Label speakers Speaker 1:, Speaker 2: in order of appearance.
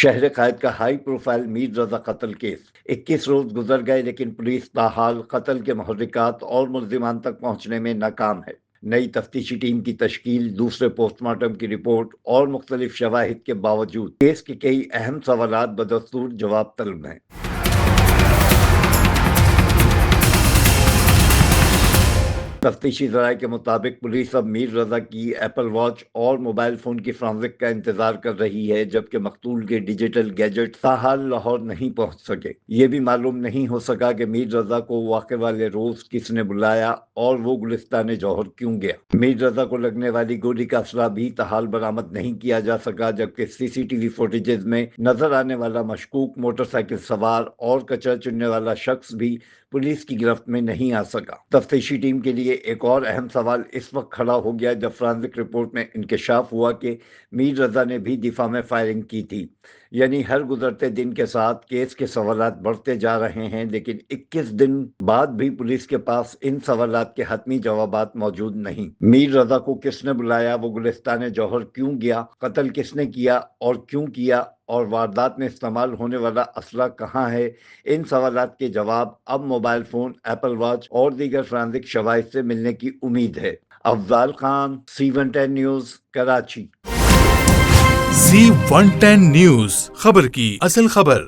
Speaker 1: شہر قائد کا high profile میر رضا قتل کیس 21 روز گزر گئے لیکن پولیس تاحال قتل کے محرکات اور ملزمان تک پہنچنے میں ناکام ہے۔ نئی تفتیشی ٹیم کی تشکیل، دوسرے پوسٹ مارٹم کی رپورٹ اور مختلف شواہد کے باوجود کیس کے کئی اہم سوالات بدستور جواب طلب ہیں۔ تفتیشی ذرائع کے مطابق پولیس اب میر رضا کی ایپل واچ اور موبائل فون کی فرانزک کا انتظار کر رہی ہے، جبکہ مقتول کے ڈیجیٹل گیجٹ تاحال لاہور نہیں پہنچ سکے۔ یہ بھی معلوم نہیں ہو سکا کہ میر رضا کو واقعے والے روز کس نے بلایا اور وہ گلستان جوہر کیوں گیا۔ میر رضا کو لگنے والی گولی کا اسلحہ بھی تاحال برآمد نہیں کیا جا سکا، جبکہ سی سی ٹی وی فوٹیجز میں نظر آنے والا مشکوک موٹر سائیکل سوار اور کچرا چننے والا شخص بھی پولیس کی گرفت میں نہیں آ سکا۔ تفتیشی ٹیم کے لیے ایک اور اہم سوال اس وقت کھڑا ہو گیا جب فرانزک رپورٹ میں انکشاف ہوا کہ میر رضا نے بھی دفاع میں فائرنگ کی تھی۔ یعنی ہر گزرتے دن کے ساتھ کیس کے سوالات بڑھتے جا رہے ہیں، لیکن 21 دن بعد بھی پولیس کے پاس ان سوالات کے حتمی جوابات موجود نہیں۔ میر رضا کو کس نے بلایا، وہ گلستان جوہر کیوں گیا، قتل کس نے کیا اور کیوں کیا، اور واردات میں استعمال ہونے والا اسلحہ کہاں ہے، ان سوالات کے جواب اب موبائل فون، ایپل واچ اور دیگر فرانزک شواہد سے ملنے کی امید ہے۔ Afzal Khan, C110 news, Karachi.
Speaker 2: C110 news, خبر کی اصل خبر۔